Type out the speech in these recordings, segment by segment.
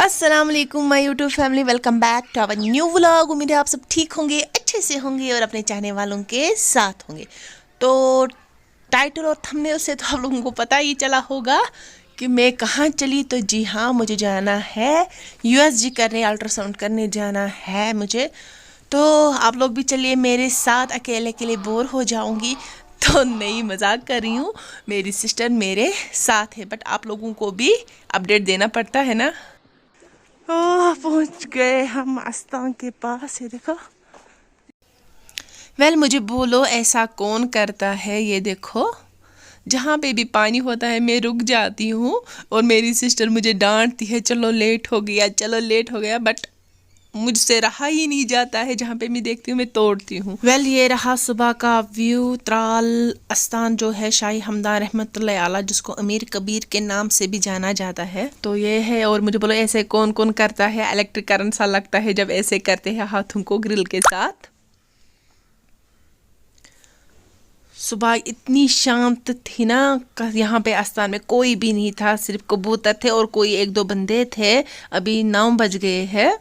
अस्सलाम वालेकुम my YouTube family, welcome back to our new vlog. उम्मीद है आप सब ठीक होंगे, अच्छे से होंगे और अपने चाहने वालों के साथ होंगे। तो टाइटल और थंबनेल से तो आप लोगों को पता ही चला होगा कि मैं कहाँ चली। तो जी हाँ, मुझे जाना है यूएसजी करने, अल्ट्रासाउंड करने जाना है मुझे। तो आप लोग भी चलिए मेरे साथ, अकेले अकेले बोर हो जाऊंगी तो नहीं, मजाक कर रही हूँ। मेरी सिस्टर मेरे साथ है, बट आप लोगों को भी अपडेट देना पड़ता है ना। ओह, पहुंच गए हम आस्तान के पास। ये देखो। मुझे बोलो ऐसा कौन करता है। ये देखो, जहाँ पे भी पानी होता है मैं रुक जाती हूँ और मेरी सिस्टर मुझे डांटती है, चलो लेट हो गया, चलो लेट हो गया। बट मुझसे रहा ही नहीं जाता है, जहाँ पे मैं देखती हूँ मैं तोड़ती हूँ। ये रहा सुबह का व्यू। त्राल आस्थान जो है शाही हमदान रहमतुल्लाह आला, जिसको अमीर कबीर के नाम से भी जाना जाता है, तो ये है। और मुझे बोलो ऐसे कौन कौन करता है। इलेक्ट्रिक करंट सा लगता है जब ऐसे करते हैं हाथों को ग्रिल के साथ। सुबह इतनी शांत थी ना, यहाँ पे आस्थान में कोई भी नहीं था, सिर्फ कबूतर थे और कोई एक दो बंदे थे। अभी 9 बज गए हैं।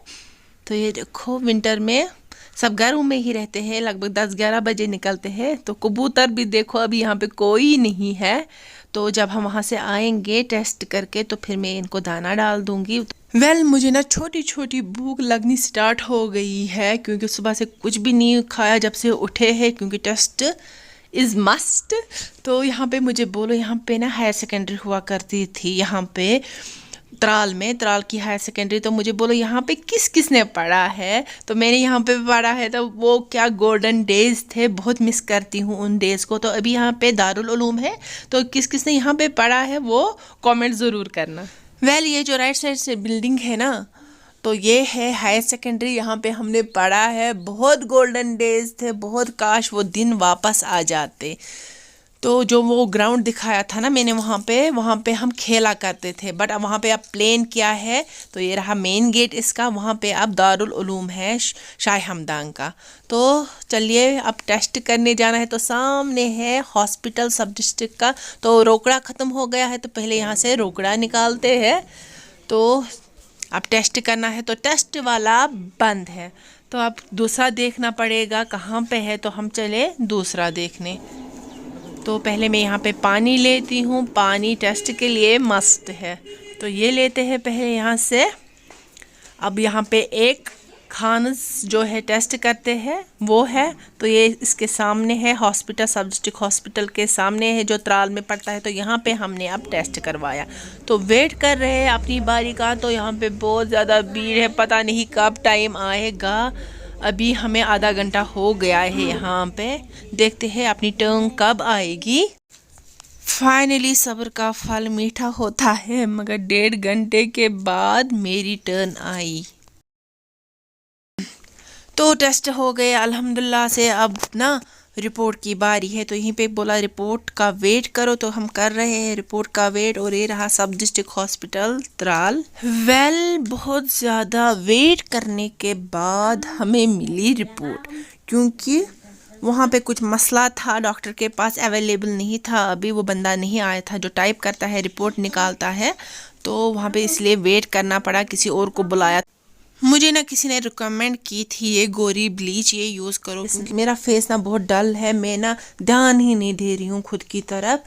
तो ये देखो, विंटर में सब घरों में ही रहते हैं, लगभग 10-11 बजे निकलते हैं। तो कबूतर भी देखो, अभी यहाँ पे कोई नहीं है। तो जब हम वहाँ से आएंगे टेस्ट करके तो फिर मैं इनको दाना डाल दूंगी। मुझे ना छोटी छोटी भूख लगनी स्टार्ट हो गई है, क्योंकि सुबह से कुछ भी नहीं खाया जब से उठे हैं, क्योंकि टेस्ट इज मस्ट। तो यहाँ पे मुझे बोलो, यहाँ पे ना हायर सेकेंडरी हुआ करती थी यहाँ पे त्राल में, त्राल की हायर सेकेंडरी। तो मुझे बोलो यहाँ पे किस किस ने पढ़ा है। तो मैंने यहाँ पे पढ़ा है, तो वो क्या गोल्डन डेज थे, बहुत मिस करती हूँ उन डेज को। तो अभी यहाँ पे दारुल उलूम है, तो किस किस ने यहाँ पे पढ़ा है वो कमेंट ज़रूर करना। ये जो राइट साइड से बिल्डिंग है ना, तो ये है हायर सेकेंडरी। यहाँ पे हमने पढ़ा है, बहुत गोल्डन डेज थे, बहुत काश वो दिन वापस आ जाते। तो जो वो ग्राउंड दिखाया था ना मैंने, वहाँ पे हम खेला करते थे। बट अब वहाँ पे अब प्लेन क्या है, तो ये रहा मेन गेट इसका। वहाँ पे अब दारुल उलूम है शाह हमदान का। तो चलिए अब टेस्ट करने जाना है। तो सामने है हॉस्पिटल सब डिस्ट्रिक्ट का। तो रोकड़ा ख़त्म हो गया है, तो पहले यहाँ से रोकड़ा निकालते हैं। तो अब टेस्ट करना है, तो टेस्ट वाला बंद है, तो अब दूसरा देखना पड़ेगा कहाँ पे है। तो हम चले दूसरा देखने। तो पहले मैं यहाँ पे पानी लेती हूँ, पानी टेस्ट के लिए मस्ट है, तो ये लेते हैं पहले यहाँ से। अब यहाँ पे एक खान जो है टेस्ट करते हैं वो है, तो ये इसके सामने है, हॉस्पिटल सब डिस्ट्रिक्ट हॉस्पिटल के सामने है जो त्राल में पड़ता है। तो यहाँ पे हमने अब टेस्ट करवाया, तो वेट कर रहे हैं अपनी बारी का। तो यहाँ पे बहुत ज़्यादा भीड़ है, पता नहीं कब टाइम आएगा। अभी हमें आधा घंटा हो गया है यहाँ पे, देखते हैं अपनी टर्न कब आएगी। फाइनली सब्र का फल मीठा होता है, मगर 1.5 घंटे के बाद मेरी टर्न आई। तो टेस्ट हो गए अल्हम्दुलिल्लाह से। अब ना रिपोर्ट की बारी है, तो यहीं पे बोला रिपोर्ट का वेट करो, तो हम कर रहे हैं रिपोर्ट का वेट। और ये रहा सब डिस्ट्रिक्ट हॉस्पिटल त्राल। बहुत ज़्यादा वेट करने के बाद हमें मिली रिपोर्ट, क्योंकि वहाँ पे कुछ मसला था, डॉक्टर के पास अवेलेबल नहीं था, अभी वो बंदा नहीं आया था जो टाइप करता है रिपोर्ट निकालता है। तो वहाँ पे इसलिए वेट करना पड़ा, किसी और को बुलाया। मुझे ना किसी ने रिकमेंड की थी ये गोरी ब्लीच, ये यूज़ करो। मेरा फेस ना बहुत डल है, मैं ना ध्यान ही नहीं दे रही हूँ खुद की तरफ।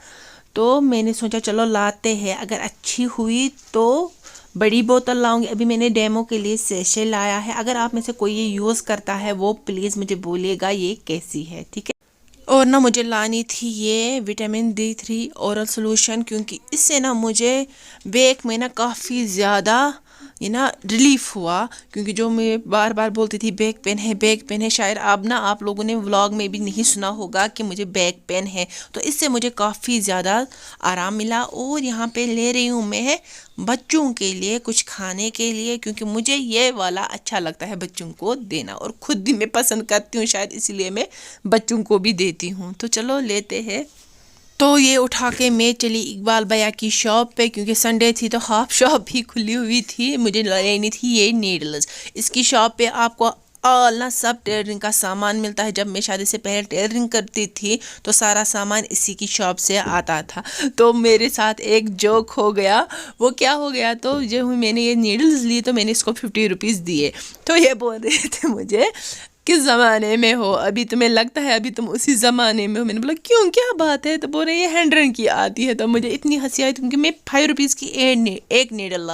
तो मैंने सोचा चलो लाते हैं, अगर अच्छी हुई तो बड़ी बोतल लाऊंगी। अभी मैंने डेमो के लिए सेशे लाया है। अगर आप में से कोई ये यूज़ करता है वो प्लीज़ मुझे बोलिएगा ये कैसी है, ठीक है। और ना मुझे लानी थी ये विटामिन D3 ओरल सोल्यूशन, क्योंकि इससे ना मुझे बैक में ना काफ़ी ज़्यादा ये ना रिलीफ हुआ। क्योंकि जो मैं बार बार बोलती थी बैक पेन है, बैक पेन है, शायद अब ना आप लोगों ने व्लॉग में भी नहीं सुना होगा कि मुझे बैक पेन है। तो इससे मुझे काफ़ी ज़्यादा आराम मिला। और यहाँ पे ले रही हूँ मैं बच्चों के लिए कुछ खाने के लिए, क्योंकि मुझे ये वाला अच्छा लगता है बच्चों को देना, और ख़ुद भी मैं पसंद करती हूँ, शायद इसीलिए मैं बच्चों को भी देती हूँ। तो चलो लेते हैं। तो ये उठा के मैं चली इकबाल भैया की शॉप पे, क्योंकि संडे थी तो हाफ शॉप भी खुली हुई थी। मुझे लेनी थी ये नीडल्स। इसकी शॉप पे आपको ऑल ना सब टेलरिंग का सामान मिलता है। जब मैं शादी से पहले टेलरिंग करती थी तो सारा सामान इसी की शॉप से आता था। तो मेरे साथ एक जोक हो गया। वो क्या हो गया, तो जो मैंने ये नीडल्स लिए तो मैंने इसको 50 रुपीज़ दिए। तो ये बोल रहे थे मुझे, किस ज़माने में हो, अभी तुम्हें लगता है अभी तुम उसी ज़माने में हो। मैंने बोला क्यों, क्या बात है। तो बोल रहे ये 100 की आती है। तो मुझे इतनी हंसी आई क्योंकि मैं 5 रुपीज़ की एक नीडल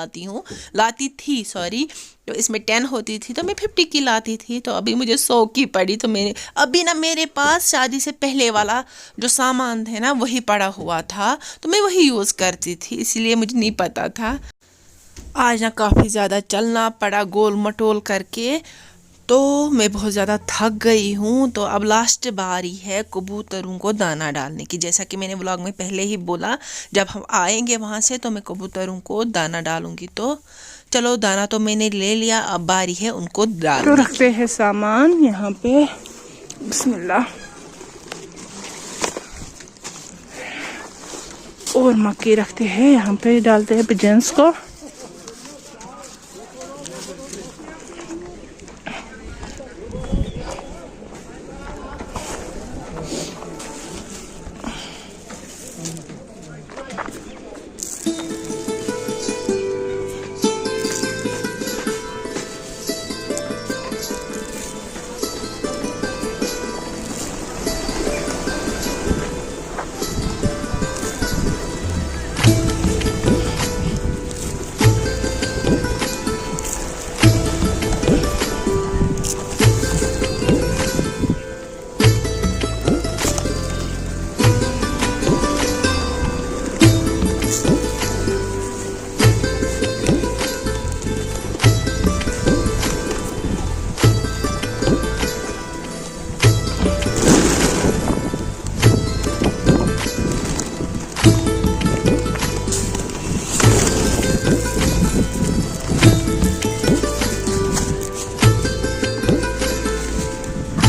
लाती थी सॉरी। तो इसमें 10 होती थी तो मैं 50 की लाती थी। तो अभी मुझे 100 की पड़ी। तो मैंने अभी ना मेरे पास शादी से पहले वाला जो सामान थे ना वही पड़ा हुआ था, तो मैं वही यूज़ करती थी, इसीलिए मुझे नहीं पता था। आज ना काफ़ी ज़्यादा चलना पड़ा गोल मटोल करके, तो मैं बहुत ज़्यादा थक गई हूँ। तो अब लास्ट बारी है कबूतरों को दाना डालने की। जैसा कि मैंने व्लॉग में पहले ही बोला, जब हम आएंगे वहाँ से तो मैं कबूतरों को दाना डालूंगी। तो चलो, दाना तो मैंने ले लिया, अब बारी है उनको डालने तो रखते हैं सामान यहाँ पे। बिस्मिल्लाह। और मक्की रखते हैं यहाँ पे, डालते हैं पिजन्स को।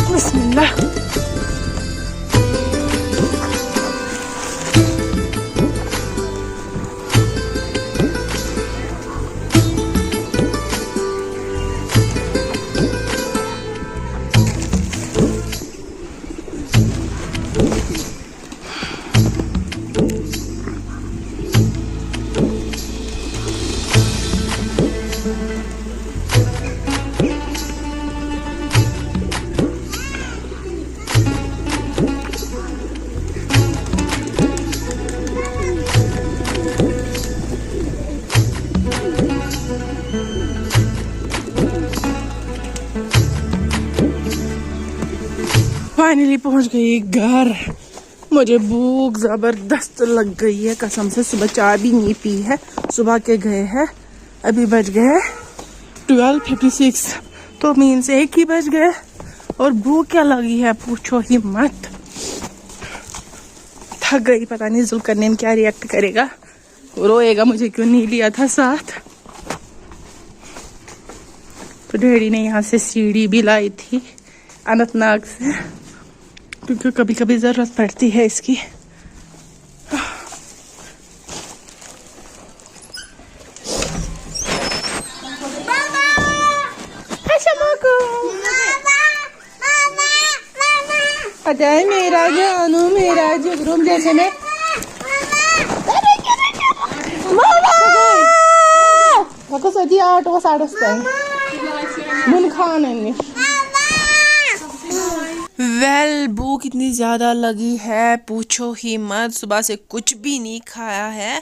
बिस्मिल्लाह। फाइनली पहुंच गई घर। मुझे भूख जबरदस्त लग गई है कसम से। सुबह चाय भी नहीं पी है, सुबह के गए हैं। अभी बज गए 12:56, तो मीन से 1 ही बज गए। और भूख क्या लगी है पूछो ही मत। थक गई, पता नहीं जुल्करनैन क्या रिएक्ट करेगा, रोएगा मुझे क्यों नहीं लिया था साथ। तो डैडी ने यहाँ से सीढ़ी भी लाई थी अनंतनाग से, क्योंकि कभी कभी जरूरत पड़ती है इसकी। अजय मेरा जानू मेरा जुगरूम जैसे में सजी 8 व 8:30 मुन खाने। वेल भूख इतनी ज़्यादा लगी है पूछो ही मत, सुबह से कुछ भी नहीं खाया है।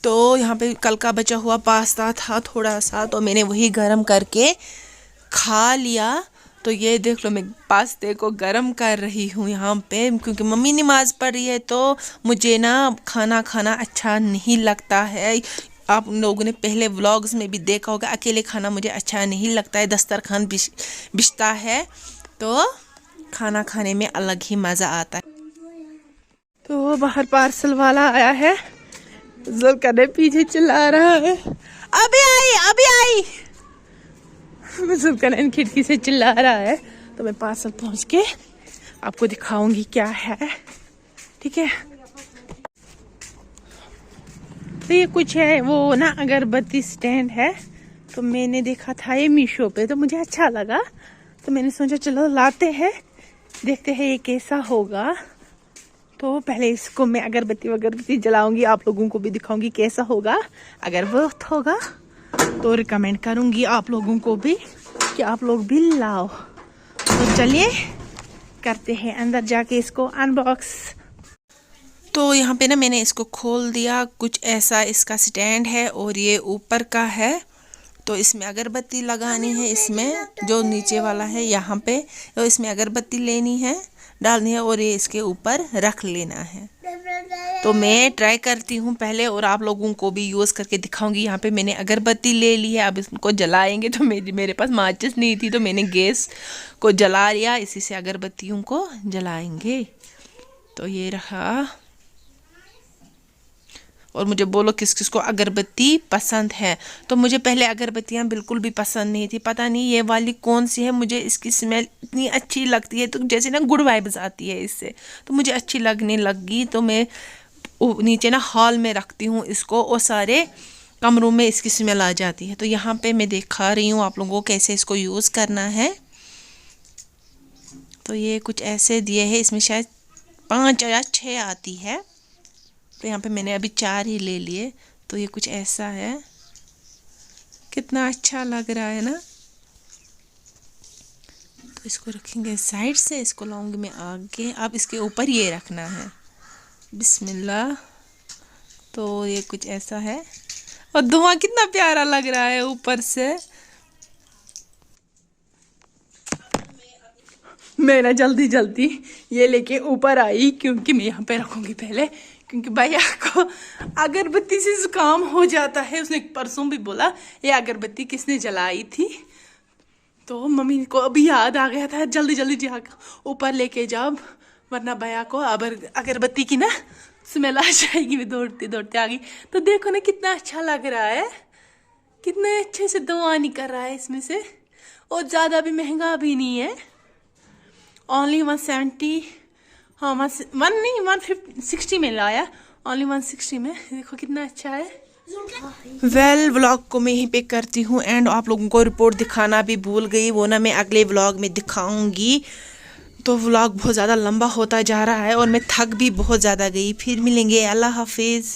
तो यहाँ पे कल का बचा हुआ पास्ता था थोड़ा सा, तो मैंने वही गरम करके खा लिया। तो ये देख लो, मैं पास्ते को गरम कर रही हूँ यहाँ पे, क्योंकि मम्मी नमाज पढ़ रही है तो मुझे ना खाना खाना अच्छा नहीं लगता है। आप लोगों ने पहले व्लॉग्स में भी देखा होगा, अकेले खाना मुझे अच्छा नहीं लगता है, दस्तरखान बिछता है तो खाना खाने में अलग ही मज़ा आता है। तो बाहर पार्सल वाला आया है, जुल्करनैन पीछे चिल्ला रहा है अभी आई। जुल्करनैन खिड़की से चिल्ला रहा है। तो मैं पार्सल पहुंच के आपको दिखाऊंगी क्या है, ठीक है। तो ये कुछ है वो ना अगरबत्ती स्टैंड है, तो मैंने देखा था ये मीशो पे, तो मुझे अच्छा लगा तो मैंने सोचा चलो लाते हैं, देखते हैं ये कैसा होगा। तो पहले इसको मैं अगरबत्ती जलाऊंगी, आप लोगों को भी दिखाऊंगी कैसा होगा। अगर वर्थ होगा तो रिकमेंड करूंगी आप लोगों को भी कि आप लोग भी लाओ। तो चलिए करते हैं अंदर जाके इसको अनबॉक्स। तो यहाँ पे ना मैंने इसको खोल दिया, कुछ ऐसा इसका स्टैंड है और ये ऊपर का है। तो इसमें अगरबत्ती लगानी है, इसमें जो नीचे वाला है यहाँ पे, तो इसमें अगरबत्ती लेनी है, डालनी है और ये इसके ऊपर रख लेना है। तो मैं ट्राई करती हूँ पहले और आप लोगों को भी यूज़ करके दिखाऊंगी। यहाँ पे मैंने अगरबत्ती ले ली है, अब इसको जलाएंगे। तो मेरे पास माचिस नहीं थी तो मैंने गैस को जला लिया, इसी से अगरबत्तियों को जलाएंगे। तो ये रहा। और मुझे बोलो किस किस को अगरबत्ती पसंद है। तो मुझे पहले अगरबत्तियाँ बिल्कुल भी पसंद नहीं थी, पता नहीं ये वाली कौन सी है, मुझे इसकी स्मेल इतनी अच्छी लगती है, तो जैसे ना गुड वाइब्स आती है इससे, तो मुझे अच्छी लगने लगी। तो मैं नीचे ना हॉल में रखती हूँ इसको और सारे कमरों में इसकी स्मेल आ जाती है। तो यहाँ पे मैं दिखा रही हूँ आप लोगों को कैसे इसको यूज़ करना है। तो ये कुछ ऐसे दिए है, इसमें शायद 5 या 6 आती है। तो यहाँ पे मैंने अभी 4 ही ले लिए। तो ये कुछ ऐसा है, कितना अच्छा लग रहा है ना। तो इसको रखेंगे साइड से, इसको लाऊंगी मैं आगे। अब इसके ऊपर ये रखना है, बिस्मिल्लाह। तो ये कुछ ऐसा है और धुआं कितना प्यारा लग रहा है ऊपर से। मैं ना जल्दी जल्दी ये लेके ऊपर आई, क्योंकि मैं यहाँ पे रखूंगी पहले, क्योंकि भैया को अगरबत्ती से जुकाम हो जाता है। उसने परसों भी बोला ये अगरबत्ती किसने जलाई थी, तो मम्मी को अभी याद आ गया था, जल्दी जल्दी जाकर ऊपर लेके जाओ, वरना भैया को अगरबत्ती की ना स्मेल आ जाएगी। मैं दौड़ते दौड़ते आ गई। तो देखो ना कितना अच्छा लग रहा है, कितने अच्छे से धुआं निकल रहा है इसमें से, और ज़्यादा भी महंगा भी नहीं है। ओनली 170, हाँ 160 में लाया, ओनली 160 में। देखो कितना अच्छा है। व्लॉग को मैं यहीं पे करती हूँ एंड आप लोगों को रिपोर्ट दिखाना भी भूल गई, वो ना मैं अगले व्लॉग में दिखाऊंगी। तो व्लॉग बहुत ज़्यादा लंबा होता जा रहा है और मैं थक भी बहुत ज़्यादा गई। फिर मिलेंगे, अल्लाह हाफिज़।